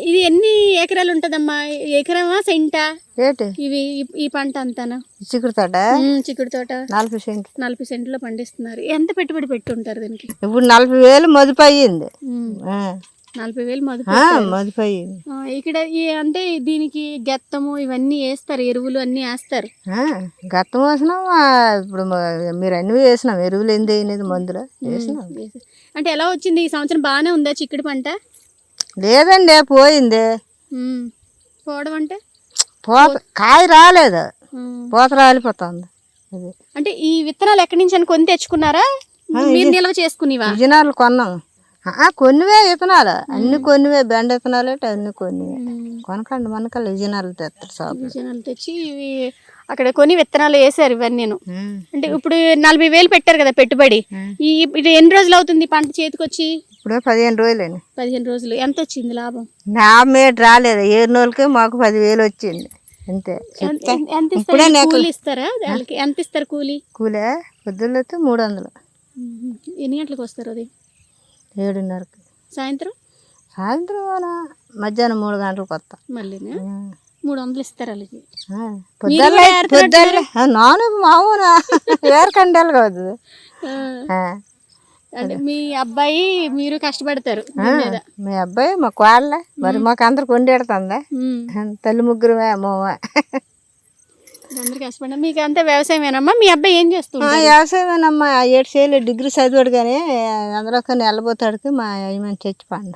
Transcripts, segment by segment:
ఇది ఎన్ని ఎకరాలు ఉంటదమ్మా? ఎకరమా సెంటా ఏంటి ఇవి ఈ పంట అంతానా? చిక్కుడు తోట చిక్కుడు తోట 40 సెంట్లు. 40 సెంట్లో పండిస్తున్నారు. ఎంత పెట్టుబడి పెట్టుంటారు దీనికి? ఇప్పుడు 40,000 మదుపు అయ్యింది. 40,000 మదుపు అయ్యింది. ఇక్కడ అంటే దీనికి గెత్తము ఇవన్నీ వేస్తారు, ఎరువులు అన్నీ వేస్తారు. గత్తం వేసినాం. ఇప్పుడు మీరు అన్ని వేసినాం. ఎరువులు ఏంది అయినది మందులు వేసినాం. అంటే ఎలా వచ్చింది ఈ సంవత్సరం? బాగానే ఉందా చిక్కుడు పంట? లేదండి, పోయింది. పోవడం అంటే పోత కాయ రాలేదు, పోత రాలిపోతుంది. అది అంటే ఈ విత్తనాలు ఎక్కడి నుంచి అని కొని తెచ్చుకున్నారా, మీరు నిల్వ చేసుకునేవా? విజయనాలు కొన్నాం. కొన్నివే విత్తనాలు, అన్ని కొన్నివే. బెండ విత్తనాలు అంటే అన్ని కొన్నివే. కొనకండి మనకల్లా విజయనాలు తెస్తారు. షాప్ విజయనాలు తెచ్చి ఇవి అక్కడ కొని విత్తనాలు వేసారు ఇవన్నీ. అంటే ఇప్పుడు 40,000 పెట్టారు కదా పెట్టుబడి. ఇది ఎన్ని రోజులు అవుతుంది పంట చేతికి? ఇప్పుడు 15 రోజులేని. 15 రోజులు. ఎంత వచ్చింది లాభం? నా మీద రాలేదు. 7 రోజులకి మాకు 10,000 వచ్చింది అంతే. కూలి ఇస్తారా దానికి? ఎంత ఇస్తారు కూలి? కూలే పొద్దున్నైతే 300. ఎన్ని గంటలకు వస్తారు? అది 7:30కి. సాయంత్రం మధ్యాహ్నం 3 గంటలకు వస్తా. మళ్ళీ 300 ఇస్తారు వాళ్ళకి. నాను మామూలు ఏరకండాలి కాదు. అంటే మీ అబ్బాయి మీరు కష్టపడతారు. మీ అబ్బాయి మా కోళ్ళ మరి మాకు అందరికి వండేడుతుందా? తల్లి ముగ్గురు అమ్మమ్మ అందరు కష్టపడ. మీకు అంతా వ్యవసాయమేనమ్మా? మీ అబ్బాయి ఏం చేస్తుంది? వ్యవసాయమేనమ్మా. 7 చేయాలి, డిగ్రీ చదివాడు కానీ అందులో కొన్ని వెళ్ళబోతాడికి మా అయ్యమని చచ్చి పండ.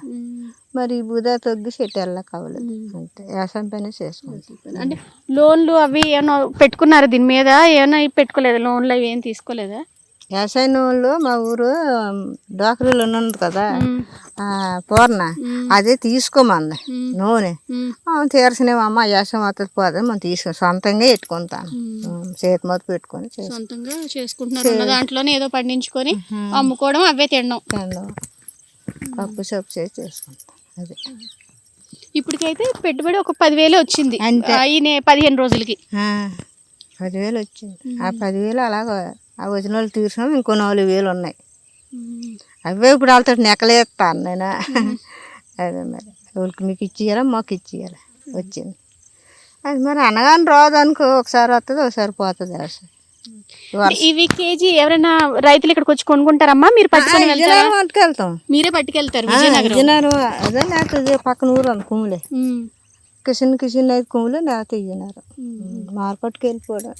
మరి బుధ తొగ్గి చెట్టు వెళ్ళక అవ్వలేదు. అంతే, వ్యవసాయం పని చేసుకుంటాం. అంటే లోన్లు అవి ఏమన్నా పెట్టుకున్నారు దీని మీద? ఏమన్నా పెట్టుకోలేదా? లోన్లు అవి ఏం తీసుకోలేదా? వ్యవసాయం వాళ్ళు మా ఊరు డోకరీలో ఉన్నది కదా పూర్ణ, అదే తీసుకోమంది నూనె. తీర్చనేమమ్మా వ్యవసాయం అవుతుంది పోతే మనం తీసుకుని సొంతంగా పెట్టుకుంటాను. చేతి మొదలు పెట్టుకొని సొంతంగా చేసుకుంటున్నారు. దాంట్లోనే ఏదో పండించుకొని అమ్ముకోవడం, అవే తినడం. పప్పు సప్పు చేసి చేసుకుంటాం. అదే ఇప్పటికైతే పెట్టుబడి ఒక 10,000 వచ్చింది. ఈయన 15 రోజులకి 10,000 వచ్చింది. ఆ 10,000 అలాగ ఆ వచ్చిన వాళ్ళు తీర్చినాం. ఇంకో 4,000 ఉన్నాయి. అవే ఇప్పుడు వాళ్ళతో నెక్కలేస్తాను నేను. అదే మరి వాళ్ళకి మీకు ఇచ్చేయాలా, మాకు ఇచ్చేయాలా వచ్చింది. అది మరి అనగానే రాదు అనుకో. ఒకసారి వస్తుంది, ఒకసారి పోతుంది. ఇవి కేజీ ఎవరైనా రైతులు ఇక్కడికి వచ్చి కొనుక్కుంటారమ్మా? మీరు పట్టుకెళ్తాం. మీరే పట్టుకెళ్తారు? విజయనగరం అదే లేకపోతే పక్కన ఊరు అంది కుమ్ములే. కిషన్ అయితే కుమ్ములే, లేకపోతే విజయనగరం. మార్కెట్కి వెళ్ళిపోవడం.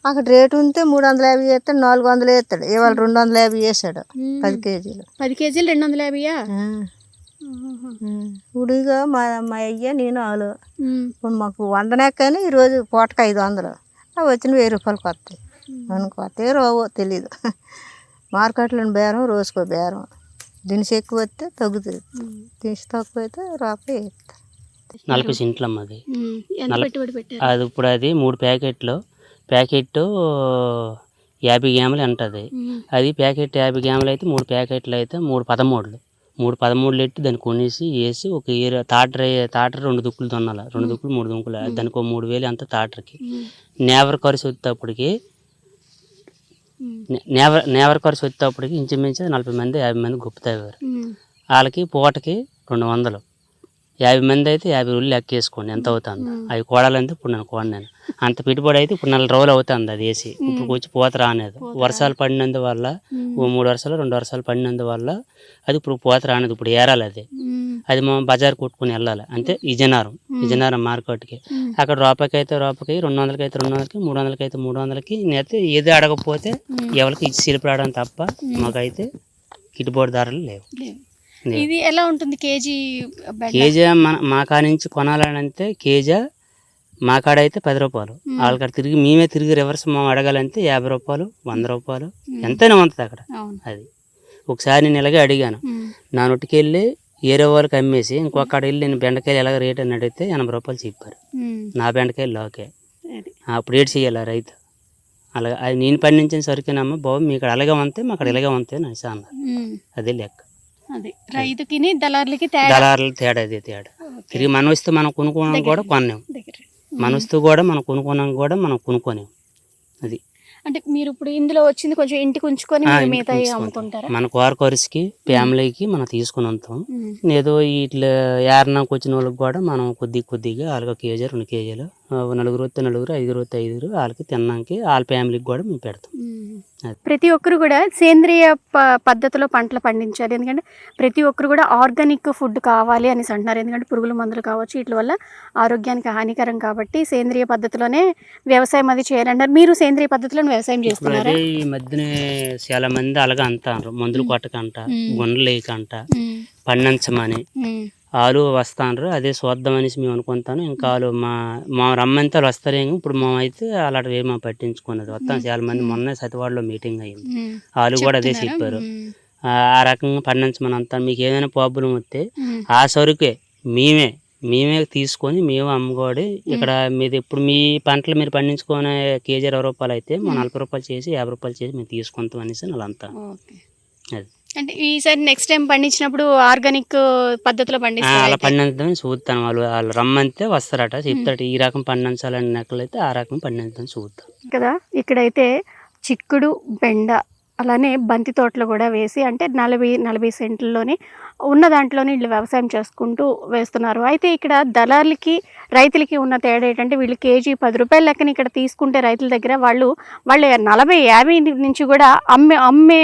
అక్కడ రేటు ఉంటే 350 వేస్తాడు, 400 వేస్తాడు. ఇవాళ 250 వేసాడు 10 కేజీలు. 10 కేజీలు 250? ఇప్పుడుగా మా అయ్య నేను వాళ్ళు ఇప్పుడు మాకు 100 నెక్కని ఈరోజు పూటకు 500. అవి వచ్చిన 1000 రూపాయలకి వస్తాయి అనుకోతే రావో తెలీదు. మార్కెట్లో బేరం రోజుకో బేరం. దినుసు ఎక్కువ వస్తే తగ్గుతుంది, దినుసు తక్కువ అయితే రూపాయి వేస్తారు. 40 సెంట్లు అమ్మ అది. అది ఇప్పుడు అది 3 ప్యాకెట్లు. ప్యాకెట్ 50 గ్రాములు ఉంటుంది. అది ప్యాకెట్ 50 గ్రాములు అయితే 3 ప్యాకెట్లు అయితే 3 13 ఎట్టి దాన్ని కొనేసి వేసి ఒక తాటర్ 2 దుక్కులు తొన్నాలి. 2 దుక్కులు 3 దుక్కులు. దానికి ఒక 3,000 అంత తాటర్కి. నేవర్ ఖర్చు వచ్చేటప్పటికి ఇంచుమించు 40 మంది 50 మంది గుప్పుతారు. వాళ్ళకి పూటకి 200. 50 మంది అయితే 50 రోజులు లెక్కేసుకోండి ఎంత అవుతుందో. అవి కోడాలంటే ఇప్పుడు నేను కోడను. అంత పెట్టుబడి అయితే ఇప్పుడు 4 రోజులు అవుతుంది అది వేసి. ఇప్పుడు వచ్చి పోత రానేది. వర్షాలు పడినందువల్ల 3 వర్షాలు 2 వర్షాలు పడినందువల్ల అది ఇప్పుడు పోత రానేది. ఇప్పుడు ఏరాలి అది మనం బజార్ కొట్టుకుని వెళ్ళాలి. అంటే విజయనగరం మార్కెట్కి. అక్కడ రూపాయికి అయితే రూపాయికి, 200కి అయితే 200కి, 300కి అయితే 300కి. నేనైతే ఏది అడగకపోతే ఎవరికి ఇచ్చి సిలిపడడం తప్ప మాకైతే గిట్టుబాటు ధరలు లేవు. ఇది ఎలా ఉంటుంది కేజీ? మా కాడ నుంచి కొనాలని అంటే కేజీ మా కాడ అయితే 10 రూపాయలు. వాళ్ళ కాడ మేమే తిరిగి రివర్స్ అడగాలంటే 50 రూపాయలు, 100 రూపాయలు ఎంతైనా ఉంటుంది అక్కడ. అది ఒకసారి నేను ఇలాగే అడిగాను. నా నొట్టికి వెళ్ళి ఏరే వాళ్ళకి అమ్మేసి ఇంకొకడ వెళ్ళి నేను బెండకాయలు ఎలాగ రేట్ అని అడిగితే 80 రూపాయలు చెప్పారు. నా బెండకాయలు లోకే. అప్పుడు రేట్ చేయాలి రైతు. అలాగే అది నేను పండించిన సరికేనమ్మా బాబు మీకు అలాగే ఉంటే మాకు ఇలాగే ఉంటే అని అన్నారు. అదే లెక్క. రైతుకి దళారులకి తేడా అదే తేడా. తిరిగి మన వస్తే మనం కొనుక్కోవడం కూడా కొన్నాం. మన వస్తూ కూడా మనం కొనుక్కున్నాం కూడా మనం కొనుక్కోలేము. అది అంటే మీరు ఇప్పుడు ఇందులో వచ్చింది కొంచెం ఇంటికి ఉంచుకొని ఆ, మీరు ఇంటికి మిగతా ఉంచుకుంటాం. అమ్ముకుంటారా? మన కోరికరికి ఫ్యామిలీకి మనం తీసుకుని ఉంటాం. ఏదో ఇట్లా ఏరనాకు వచ్చిన వాళ్ళకి కూడా మనం కొద్దిగా వాళ్ళకి 1 కేజీ 2 కేజీలు, నలుగురు వస్తే నలుగురు, 5 వస్తే 5 వాళ్ళకి తిన్నానికి వాళ్ళ ఫ్యామిలీకి కూడా మేము పెడతాం. అది. ప్రతి ఒక్కరు కూడా సేంద్రియ పద్ధతిలో పంటలు పండించాలి. ఎందుకంటే ప్రతి ఒక్కరు కూడా ఆర్గానిక్ ఫుడ్ కావాలి అనేసి అంటున్నారు. ఎందుకంటే పురుగుల మందులు కావచ్చు వీటి వల్ల ఆరోగ్యానికి హానికరం కాబట్టి సేంద్రియ పద్ధతిలోనే వ్యవసాయం అది చేయాలన్నారు. మీరు సేంద్రియ పద్ధతిలోనే వ్యవసాయం ఇప్పుడు చేస్తున్నారా? అదే ఈ మధ్యనే చాలా మంది అలాగే అంటారు, మందులు కొట్టకంట, గుండెలు వేయకంట, పండించమని వాళ్ళు వస్తాండ్రు. అదే చూద్దాం అనేసి మేము అనుకుంటాను. ఇంకా వాళ్ళు మా రమ్మంతా వాళ్ళు వస్తారేమో. ఇప్పుడు మేమైతే అలాంటివి ఏమో పట్టించుకున్నది. వస్తాం చాలా మంది. మొన్న సతివాడలో మీటింగ్ అయింది, వాళ్ళు కూడా అదే చెప్పారు. ఆ రకంగా పండించమని అంతా. మీకు ఏదైనా ప్రాబ్లం వస్తే ఆ సరుకే మేమే తీసుకొని మేము అమ్ముకోడి. ఇక్కడ మీది ఇప్పుడు మీ పంటలు మీరు పండించుకునే కేజీ 20 రూపాయలు అయితే మనం 40 రూపాయలు చేసి 50 రూపాయలు చేసి మేము తీసుకుంటాం అనేసి వాళ్ళంతా. అది అంటే ఈసారి నెక్స్ట్ టైం పండించినప్పుడు ఆర్గానిక్ పద్ధతిలో అలా పండిస్తారు. పండించడం చూస్తాను. వాళ్ళు రమ్మంతే వస్తారట, చెప్తారట ఈ రకం పండించాలని నెక్కలైతే ఆ రకం పండించడం చూద్దాం కదా. ఇక్కడైతే చిక్కుడు, బెండ, అలానే బంతి తోటలు కూడా వేసి అంటే 40 సెంట్లలోనే ఉన్న దాంట్లోనే వీళ్ళు వ్యవసాయం చేసుకుంటూ వేస్తున్నారు. అయితే ఇక్కడ దళార్లకి రైతులకి ఉన్న తేడా ఏంటంటే వీళ్ళు కేజీ 10 రూపాయల లెక్కన ఇక్కడ తీసుకుంటే రైతుల దగ్గర వాళ్ళు 40-50 నుంచి కూడా అమ్మే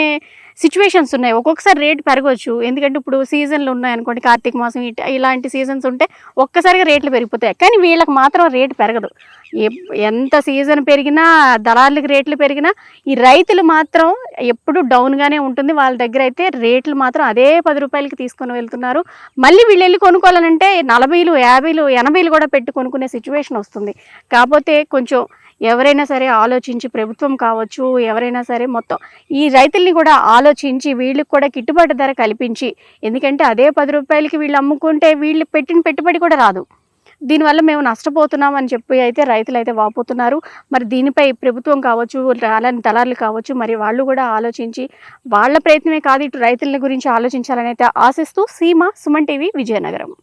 సిచ్యువేషన్స్ ఉన్నాయి. ఒక్కొక్కసారి రేటు పెరగవచ్చు. ఎందుకంటే ఇప్పుడు సీజన్లు ఉన్నాయనుకోండి, కార్తీక మాసం ఇలాంటి సీజన్స్ ఉంటే ఒక్కసారిగా రేట్లు పెరిగిపోతాయి. కానీ వీళ్ళకి మాత్రం రేటు పెరగదు. ఎంత సీజన్ పెరిగినా దళార్లకి రేట్లు పెరిగినా ఈ రైతులు మాత్రం ఎప్పుడు డౌన్గానే ఉంటుంది. వాళ్ళ దగ్గర అయితే రేట్లు మాత్రం అదే 10 రూపాయలకి తీసుకొని వెళ్తున్నారు. మళ్ళీ వీళ్ళు వెళ్ళి కొనుక్కోవాలంటే 40, 50, 80 కూడా పెట్టి కొనుక్కునే సిచ్యువేషన్ వస్తుంది. కాకపోతే కొంచెం ఎవరైనా సరే ఆలోచించి, ప్రభుత్వం కావచ్చు ఎవరైనా సరే మొత్తం ఈ రైతుల్ని కూడా ఆలోచించి వీళ్ళకి కూడా గిట్టుబాటు ధర కల్పించి, ఎందుకంటే అదే 10 రూపాయలకి వీళ్ళు అమ్ముకుంటే వీళ్ళు పెట్టిన పెట్టుబడి కూడా రాదు. దీనివల్ల మేము నష్టపోతున్నామని చెప్పి అయితే రైతులు అయితే వాపోతున్నారు. మరి దీనిపై ప్రభుత్వం కావచ్చు, అలానే దళారులు కావచ్చు, మరి వాళ్ళు కూడా ఆలోచించి వాళ్ళ ప్రయత్నమే కాదు ఇటు రైతుల గురించి ఆలోచించాలని అయితే ఆశిస్తూ సీమ, సుమన్ టీవీ, విజయనగరం.